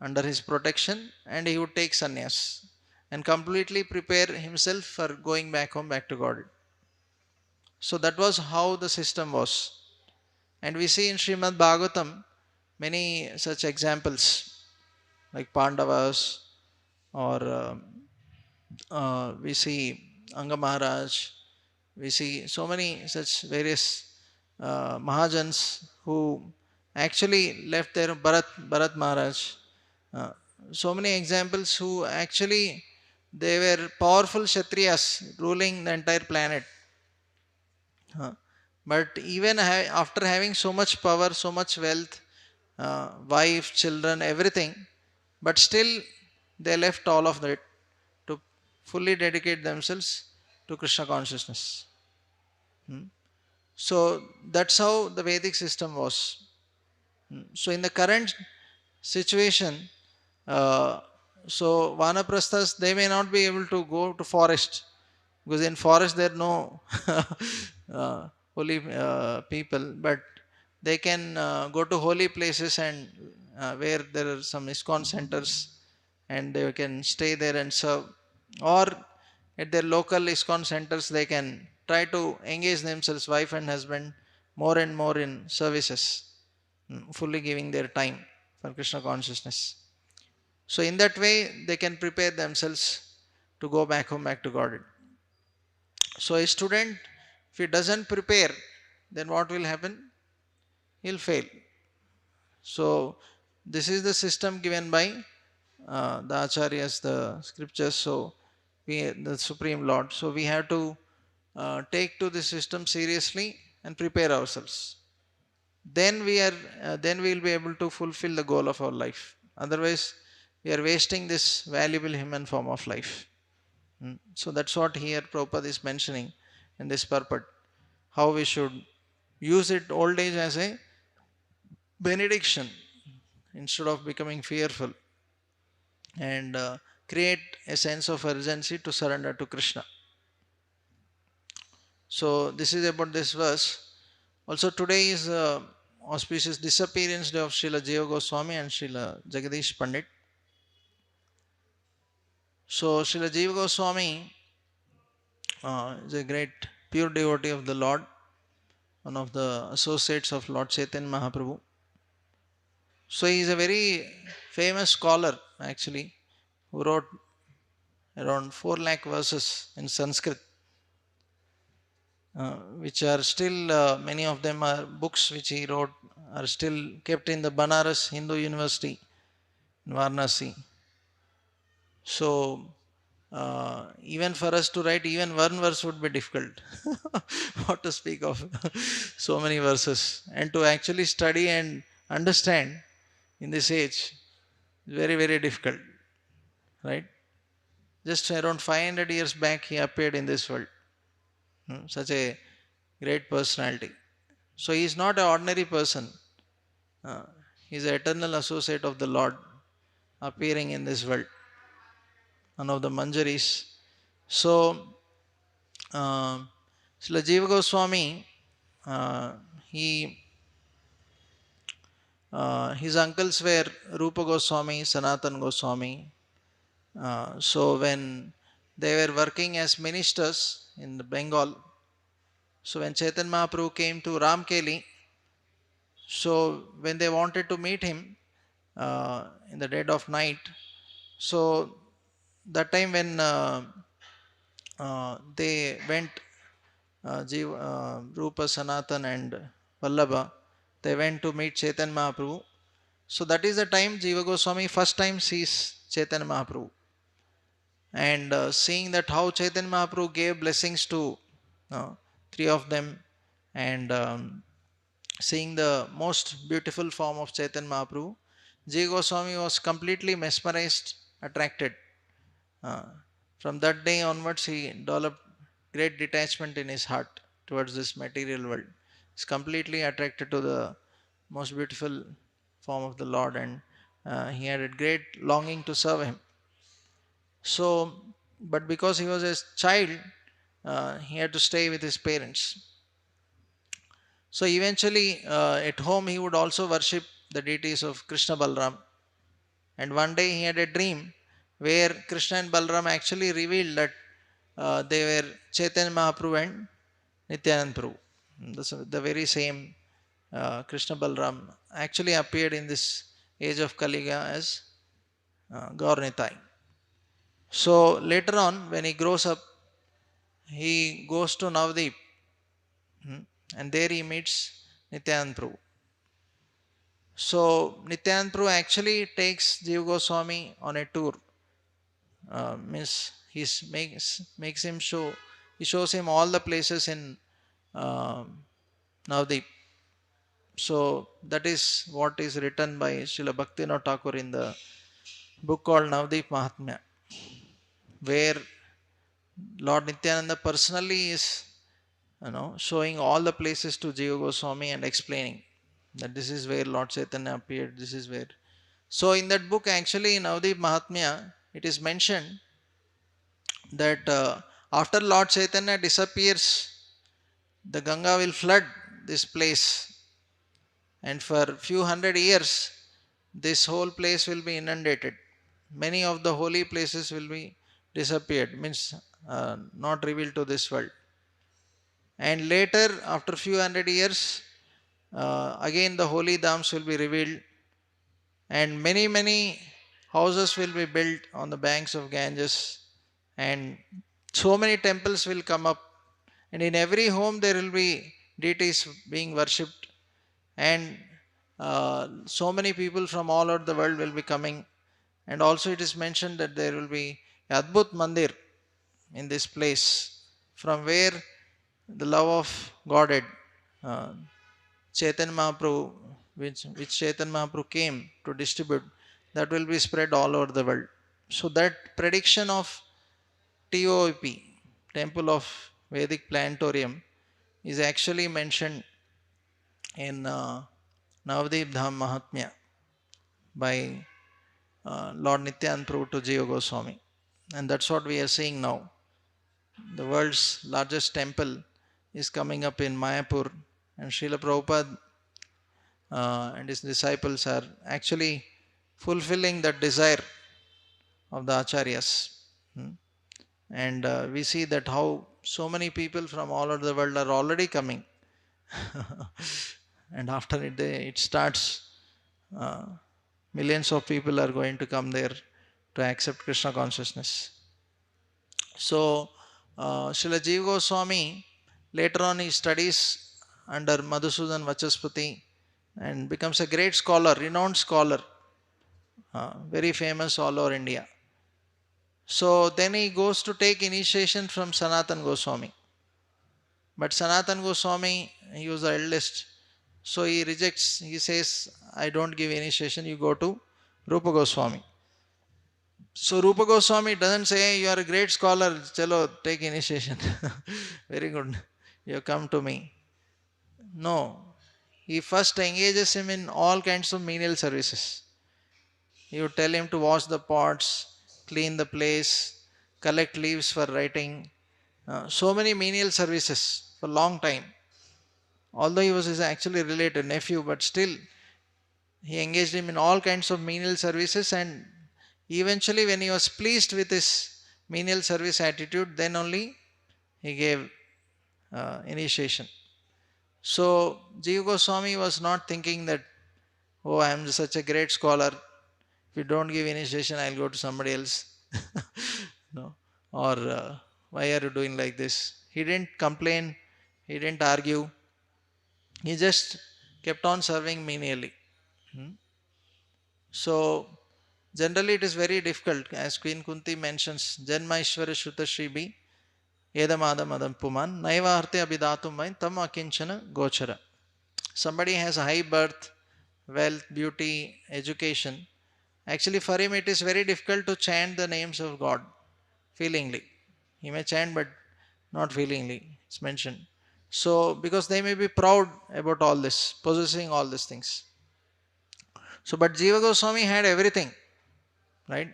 under his protection, and he would take sannyas and completely prepare himself for going back home, back to God. So that was how the system was. And we see in Srimad Bhagavatam many such examples like Pandavas, or we see Anga Maharaj, we see so many such various Mahajans who actually left their Bharat Maharaj. Uh, so many examples who actually they were powerful Kshatriyas ruling the entire planet. But even after having so much power, so much wealth, wife, children, everything, but still they left all of that to fully dedicate themselves to Krishna consciousness. Hmm. So that's how the Vedic system was. So in the current situation, uh, so Vanaprasthas, they may not be able to go to forest, because in forest there are no holy people, but they can go to holy places, and where there are some ISKCON centers, and they can stay there and serve, or at their local ISKCON centers they can try to engage themselves, wife and husband, more and more in services, fully giving their time for Krishna consciousness. So in that way they can prepare themselves to go back home, back to God. So a student, if he doesn't prepare, then what will happen? He'll fail. So this is the system given by the acharyas, the scriptures. So we, the Supreme Lord. So we have to take to the system seriously and prepare ourselves. Then then we will be able to fulfill the goal of our life. Otherwise, we are wasting this valuable human form of life. So that's what here Prabhupada is mentioning in this purport. How we should use it old age as a benediction instead of becoming fearful, and create a sense of urgency to surrender to Krishna. So this is about this verse. Also today is auspicious disappearance day of Srila Jiva Goswami and Srila Jagadish Pandit. So Srila Jiva Goswami is a great pure devotee of the Lord, one of the associates of Lord Chaitanya Mahaprabhu. So he is a very famous scholar actually, who wrote around 4 lakh verses in Sanskrit, which are still, many of them are books which he wrote, are still kept in the Banaras Hindu University in Varanasi. So even for us to write even one verse would be difficult. What to speak of so many verses, and to actually study and understand in this age is very, very difficult, right? Just around 500 years back he appeared in this world. Such a great personality. So he is not an ordinary person. Uh, he is an eternal associate of the Lord appearing in this world, one of the Manjaris. So, Srila Jiva Goswami, uh, he, his uncles were Rupa Goswami, Sanatan Goswami. So when they were working as ministers in the Bengal, so when Chaitanya Mahaprabhu came to Ramkeli, so when they wanted to meet him in the dead of night, so that time when they went, Rupa, Sanatan and Vallabha, they went to meet Chaitanya Mahaprabhu. So that is the time Jiva Goswami first time sees Chaitanya Mahaprabhu. And seeing that how Chaitanya Mahaprabhu gave blessings to three of them, and seeing the most beautiful form of Chaitanya Mahaprabhu, Jiva Goswami was completely mesmerized, attracted. Uh, from that day onwards, he developed great detachment in his heart towards this material world. He's completely attracted to the most beautiful form of the Lord, and he had a great longing to serve him. So, but because he was a child, he had to stay with his parents. So eventually, at home, he would also worship the deities of Krishna Balram. And one day he had a dream where Krishna and Balram actually revealed that they were Chaitanya Mahaprabhu and Nityanand Prabhu. The very same Krishna Balram actually appeared in this age of Kaliga as Gaur Nitai. So later on, when he grows up, he goes to Navdeep, and there he meets Nityanand Prabhu. So Nityanand Prabhu actually takes Jiva Goswami on a tour. Means makes him show, he shows him all the places in um Navdeep. So that is what is written by Srila Bhaktivinoda Thakur in the book called Navdeep Mahatmya, where Lord Nityananda personally is, showing all the places to Jiva Goswami and explaining that this is where Lord Chaitanya appeared, this is where. So in that book, actually in Navdeep Mahatmya, it is mentioned that after Lord Chaitanya disappears, the Ganga will flood this place, and for few hundred years, this whole place will be inundated. Many of the holy places will be disappeared, means not revealed to this world. And later, after few hundred years, again the holy dhams will be revealed, and many houses will be built on the banks of Ganges, and so many temples will come up, and in every home there will be deities being worshipped, and so many people from all over the world will be coming. And also it is mentioned that there will be Adbhut Mandir in this place, from where the love of Godhead, uh, Chaitanya Mahaprabhu, which Chaitanya Mahaprabhu came to distribute, that will be spread all over the world. So that prediction of TOP, Temple of Vedic Planetarium, is actually mentioned in Navdeep Dham Mahatmya by Lord Nityanand Prabhu to Jiva Goswami. And that's what we are seeing now. The world's largest temple is coming up in Mayapur, and Srila Prabhupada and his disciples are actually fulfilling that desire of the acharyas. Hmm. And we see that how so many people from all over the world are already coming. And after it starts, uh, millions of people are going to come there to accept Krishna consciousness. So, Srila Jiva Goswami, later on he studies under Madhusudan Vachaspati and becomes a great scholar, renowned scholar, very famous all over India. So then he goes to take initiation from Sanatan Goswami. But Sanatan Goswami, he was the eldest, so he rejects. He says, I don't give initiation, you go to Rupa Goswami. So Rupa Goswami doesn't say, you are a great scholar, chalo, take initiation. Very good, you come to me. No, he first engages him in all kinds of menial services. You tell him to wash the pots, clean the place, collect leaves for writing. So many menial services for long time. Although he was his actually related nephew, but still he engaged him in all kinds of menial services, and eventually when he was pleased with his menial service attitude, then only he gave initiation. So Jiva Goswami was not thinking that, oh, I am such a great scholar, if you don't give initiation, I'll go to somebody else. No. Or why are you doing like this? He didn't complain, he didn't argue, he just kept on serving menially. Hmm. So, generally it is very difficult, as Queen Kunti mentions, Janma Ishvara Shuta Shribi, Edamada Madam Puman, Naiva Arte Abidatum Vain, Tam Akinchana Gochara. Somebody has high birth, wealth, beauty, education. Actually, for him it is very difficult to chant the names of God feelingly. He may chant, but not feelingly, it's mentioned. So, because they may be proud about all this, possessing all these things. So, but Jiva Goswami had everything, right?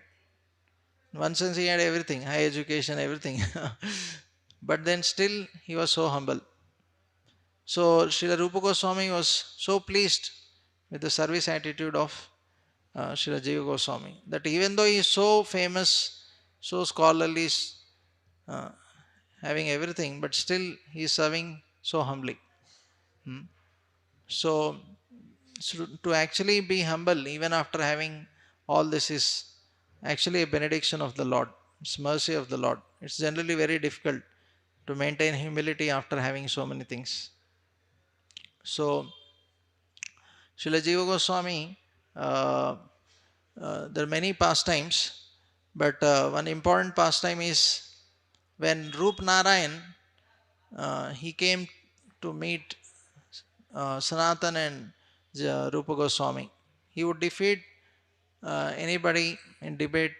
In one sense, he had everything, high education, everything. But then still, he was so humble. So Srila Rupa Goswami was so pleased with the service attitude of Srila Jiva Goswami, that even though he is so famous, so scholarly, uh, having everything, but still he is serving so humbly. Hmm. So, to actually be humble even after having all this is actually a benediction of the Lord. It's mercy of the Lord. It's generally very difficult to maintain humility after having so many things. So, Srila Jiva Goswami, uh, there are many pastimes, but one important pastime is when Rup Narayan he came to meet Sanatan and Rupa Goswami. He would defeat anybody in debate,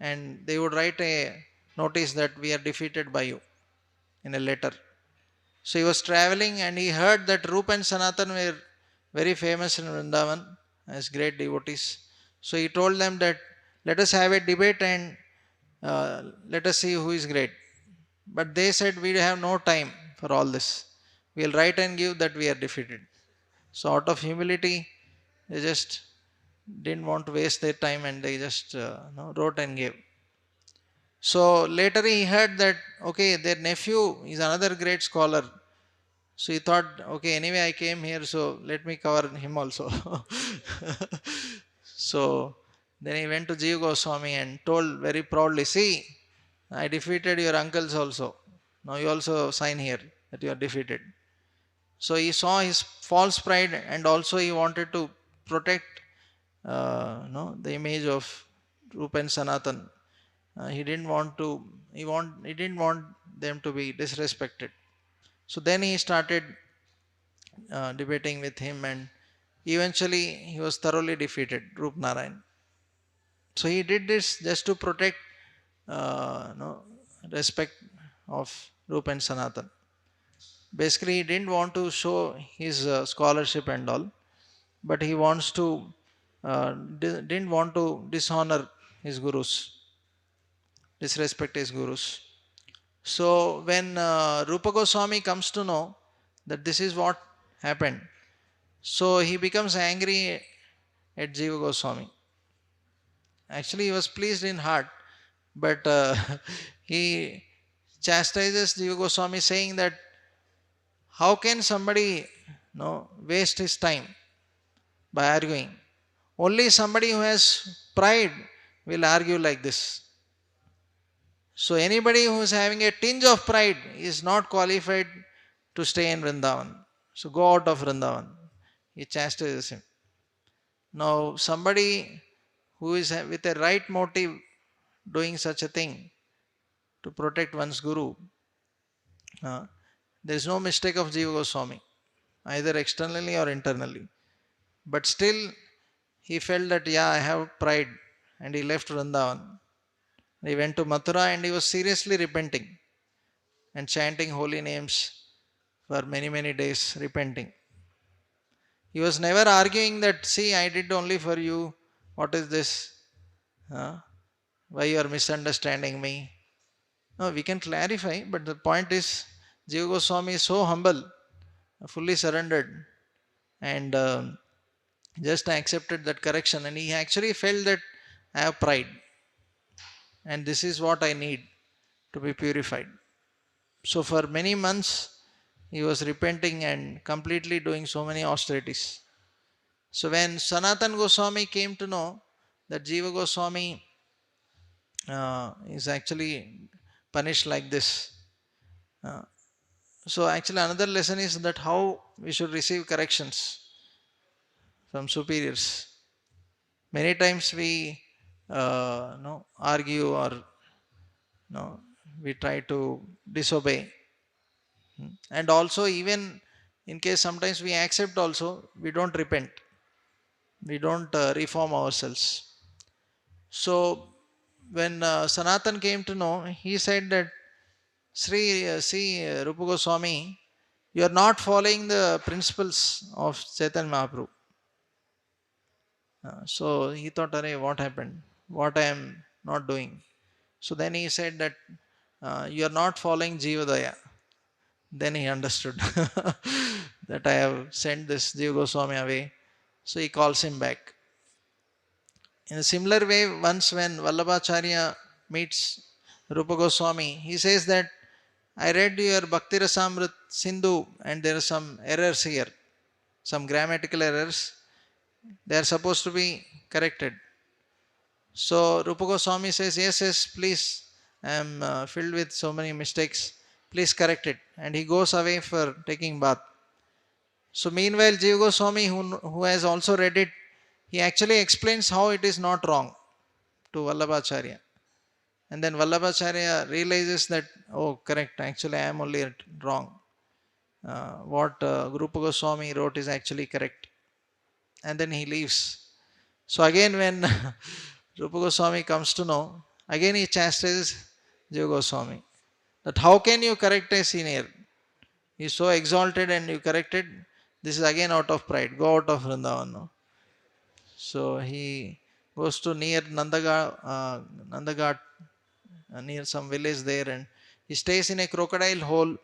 and they would write a notice that we are defeated by you in a letter. So he was traveling and he heard that Rupa and Sanatan were very famous in Vrindavan as great devotees. So he told them that let us have a debate and let us see who is great. But they said we have no time for all this. We'll write and give that we are defeated. So out of humility, they just didn't want to waste their time and they just wrote and gave. So later he heard that okay, their nephew is another great scholar. So he thought, okay, anyway I came here, so let me cover him also. So then he went to Jiva Goswami and told very proudly, see, I defeated your uncles also. Now you also sign here that you are defeated. So he saw his false pride and also he wanted to protect the image of Rupa and Sanatan. He didn't want to. He didn't want them to be disrespected. So then he started debating with him, and eventually he was thoroughly defeated, Rup Narayan. So he did this just to protect respect of Rup and Sanatan. Basically, he didn't want to show his scholarship and all, but he wants to didn't want to dishonor his gurus, disrespect his gurus. So when Rupa Goswami comes to know that this is what happened, so he becomes angry at Jiva Goswami. Actually, he was pleased in heart, but he chastises Jiva Goswami, saying that how can somebody waste his time by arguing? Only somebody who has pride will argue like this. So anybody who is having a tinge of pride is not qualified to stay in Vrindavan. So go out of Vrindavan. He chastises him. Now somebody who is with a right motive doing such a thing to protect one's guru, uh, there is no mistake of Jiva Goswami, either externally or internally. But still he felt that yeah, I have pride, and he left Vrindavan. He went to Mathura and he was seriously repenting and chanting holy names for many, many days, repenting. He was never arguing that, see, I did only for you. What is this? Huh? Why you are misunderstanding me? No, we can clarify, but the point is, Jiva Goswami is so humble, fully surrendered, and just accepted that correction. And he actually felt that I have pride, and this is what I need to be purified. So for many months, he was repenting and completely doing so many austerities. So when Sanatan Goswami came to know that Jiva Goswami is actually punished like this, uh, so actually another lesson is that how we should receive corrections from superiors. Many times we argue or we try to disobey. And also even in case sometimes we accept also, we don't repent, we don't reform ourselves. So when Sanatan came to know, he said that Rupa Goswami, you are not following the principles of Chaitanya Mahaprabhu. So he thought, Arey, what happened? What I am not doing? So then he said that you are not following Jivadaya. Then he understood that I have sent this Jiva Goswami away. So he calls him back. In a similar way, once when Vallabhacharya meets Rupa Goswami, he says that I read your Bhakti Rasamrit Sindhu and there are some errors here, some grammatical errors. They are supposed to be corrected. So Rupa Goswami says, yes, yes, please, I am filled with so many mistakes. Please correct it. And he goes away for taking bath. So meanwhile, Jiva Goswami, who has also read it, he actually explains how it is not wrong to Vallabhacharya. And then Vallabhacharya realizes that, oh, correct, actually I am only wrong. What Rupa Goswami wrote is actually correct. And then he leaves. So again, when Rupa Goswami comes to know, again he chastises Jiva Goswami. That how can you correct a senior? He is so exalted and you corrected. This is again out of pride. Go out of Vrindavan. No? So he goes to near Nandaghat, near some village there, and he stays in a crocodile hole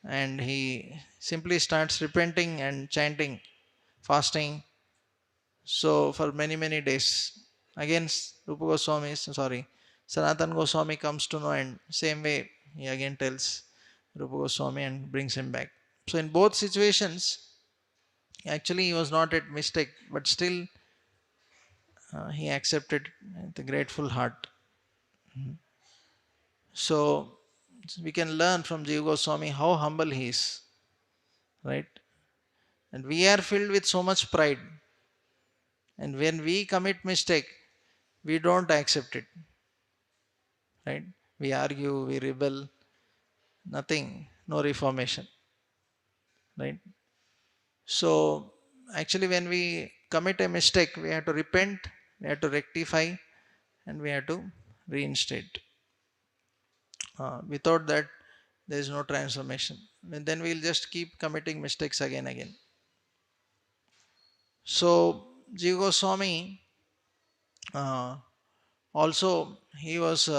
and he simply starts repenting and chanting, fasting. So for many, many days. Again, Rupa Goswami, sorry, Sanatan Goswami comes to know and same way he again tells Rupa Goswami and brings him back. So in both situations, actually he was not at mistake, but still he accepted with a grateful heart. So we can learn from Jiva Goswami how humble he is, right? And we are filled with so much pride. And when we commit mistake, we don't accept it, right? We argue, we rebel, nothing, no reformation, right? So actually when we commit a mistake, we have to repent, we have to rectify, and we have to reinstate. Without that, there is no transformation. And then we'll just keep committing mistakes again. So Jiva Goswami uh, also he was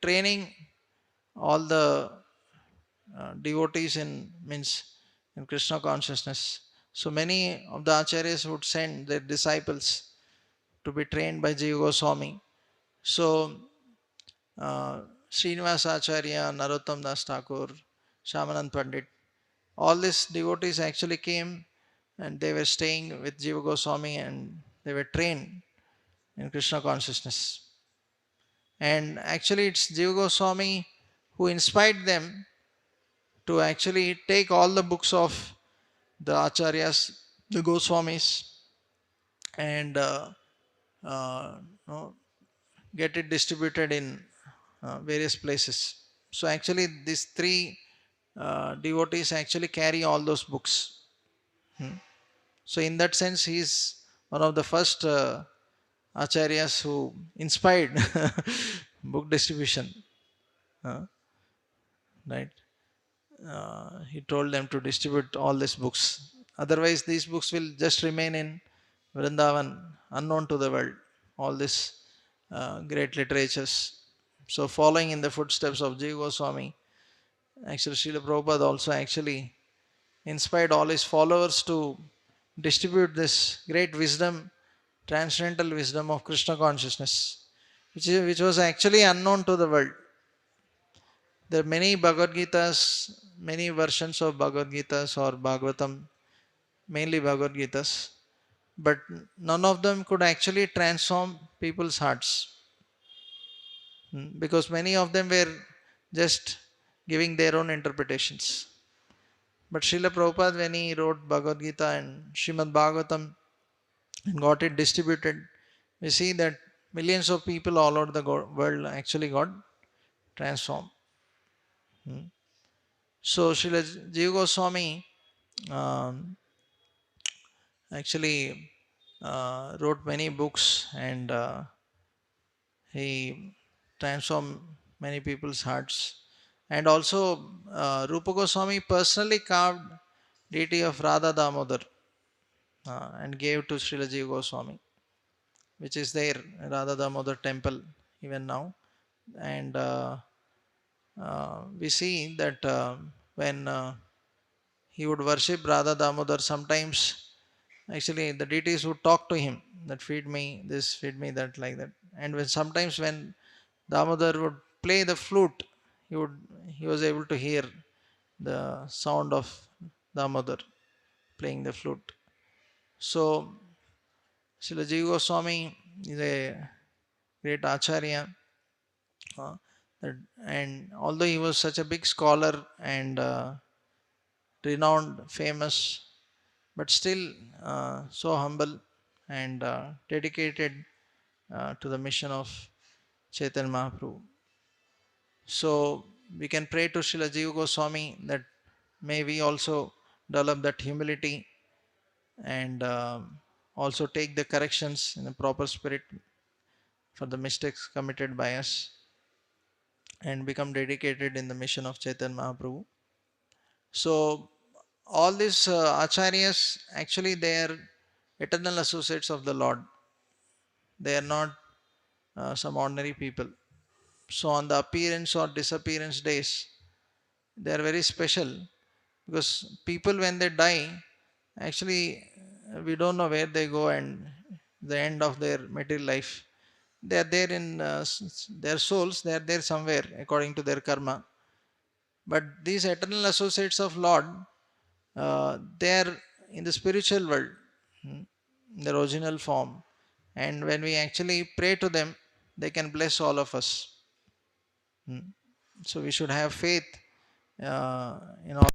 training all the devotees in means in Krishna consciousness. So many of the acharyas would send their disciples to be trained by Jiva Goswami. So Srinivasa Acharya, Narottam Das Thakur, Shamanand Pandit, all these devotees actually came and they were staying with Jiva Goswami and they were trained in Krishna consciousness. And actually it's Jiva Goswami who inspired them to actually take all the books of the acharyas, the Goswamis, and uh, know, get it distributed in various places. So actually, these three devotees actually carry all those books. Hmm. So in that sense, he is one of the first acharyas who inspired book distribution. Right? He told them to distribute all these books. Otherwise, these books will just remain in Vrindavan, unknown to the world. All these great literatures. So, following in the footsteps of Jiva Goswami, actually, Srila Prabhupada also actually inspired all his followers to distribute this great wisdom, transcendental wisdom of Krishna consciousness, which was actually unknown to the world. There are many Bhagavad Gitas, many versions of Bhagavad Gitas or Bhagavatam, mainly Bhagavad Gitas, but none of them could actually transform people's hearts. Because many of them were just giving their own interpretations. But Srila Prabhupada, when he wrote Bhagavad Gita and Srimad Bhagavatam and got it distributed, we see that millions of people all over the world actually got transformed. So Srila Jiva Goswami um, actually wrote many books and he transformed many people's hearts. And also, Rupa Goswami personally carved deity of Radha Damodar and gave to Srila Jiva Goswami, which is there, Radha Damodar temple, even now. And we see that. when he would worship Radha Damodar, sometimes actually the deities would talk to him that feed me this, feed me that, like that. And when sometimes when Damodar would play the flute, he would he was able to hear the sound of Damodar playing the flute. So Srila Jiva Goswami is a great acharya, uh, and although he was such a big scholar and renowned, famous, but still so humble and dedicated to the mission of Chaitanya Mahaprabhu. So we can pray to Srila Jiva Goswami that may we also develop that humility and also take the corrections in a proper spirit for the mistakes committed by us and become dedicated in the mission of Chaitanya Mahaprabhu. So all these acharyas actually they are eternal associates of the Lord. They are not some ordinary people. So on the appearance or disappearance days, they are very special because people when they die, actually we don't know where they go and the end of their material life. They are there in their souls. They are there somewhere according to their karma. But these eternal associates of Lord, they are in the spiritual world, hmm, in their original form. And when we actually pray to them, they can bless all of us. Hmm. So we should have faith in all.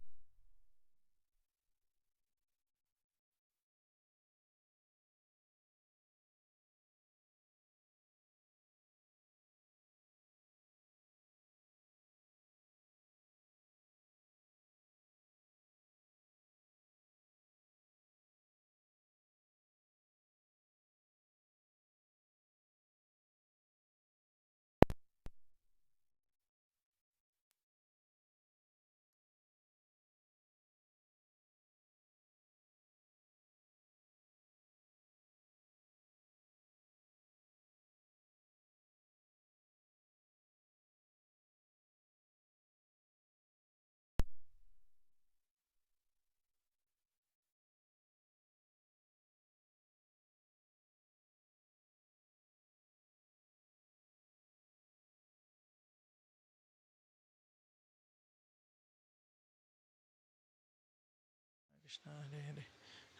Krishna, Hare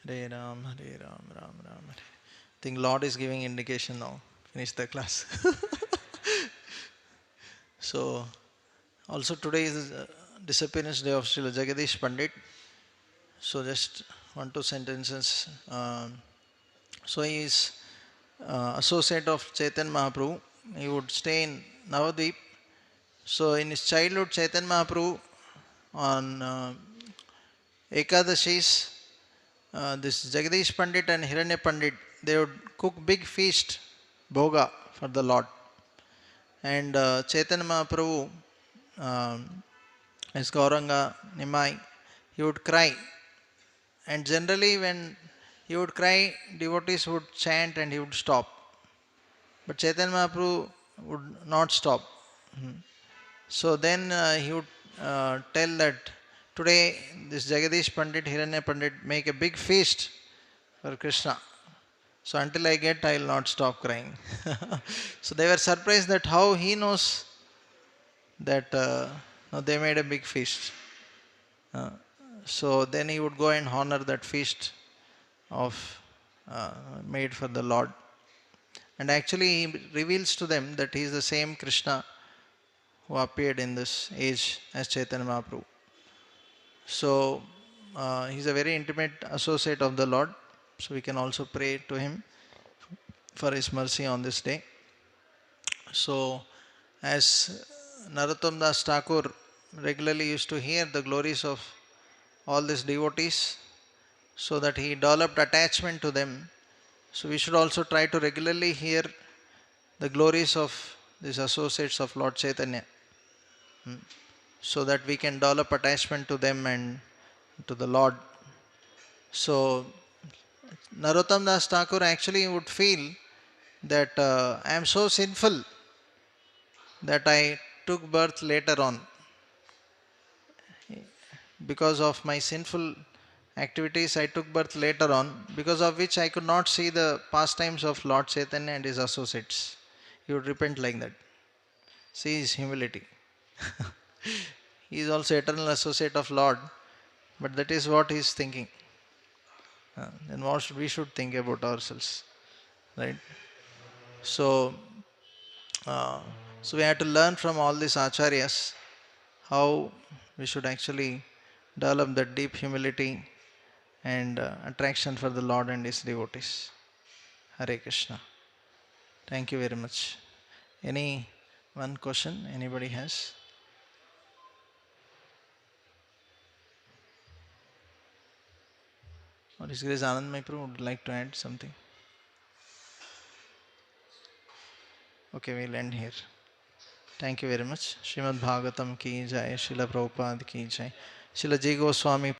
Hare, Hare Ram, Hare Ram, Ram Ram, Hare. I think Lord is giving indication now. Finish the class. So also today is disappearance day of Srila Jagadish Pandit. So just one two sentences. So he is associate of Chaitanya Mahaprabhu. He would stay in Navadvip. So in his childhood, Chaitanya Mahaprabhu on Ekadashis, this Jagadish Pandit and Hiranya Pandit, they would cook big feast, bhoga for the Lord. And Chaitanya Mahaprabhu, as Gauranga, Nimai, he would cry. And generally when he would cry, devotees would chant and he would stop. But Chaitanya Mahaprabhu would not stop. So then he would tell that today this Jagadish Pandit, Hiranya Pandit make a big feast for Krishna. So until I get, I will not stop crying. So they were surprised that how he knows that no, they made a big feast. Uh, so then he would go and honor that feast of uh, made for the Lord. And actually he reveals to them that he is the same Krishna who appeared in this age as Chaitanya Mahaprabhu. So he's a very intimate associate of the Lord. So we can also pray to him for his mercy on this day. So as Narottam Das Thakur regularly used to hear the glories of all these devotees, so that he developed attachment to them. So we should also try to regularly hear the glories of these associates of Lord Chaitanya, so that we can develop attachment to them and to the Lord. So Narottam Das Thakur actually would feel that I am so sinful that I took birth later on. because of my sinful activities I took birth later on, because of which I could not see the pastimes of Lord Chaitanya and his associates. He would repent like that. See his humility. He is also eternal associate of Lord, but that is what he is thinking. Then what we should think about ourselves, right? So, uh, so we have to learn from all these acharyas how we should actually develop that deep humility and attraction for the Lord and his devotees. Hare Krishna. Thank you very much. Any one question anybody has? Or His Grace Anand Maipur would like to add something? Okay, we'll end here. Thank you very much. Srimad Bhagavatam ki jai, Srila Prabhupada ki jai, Srila Ji Goswami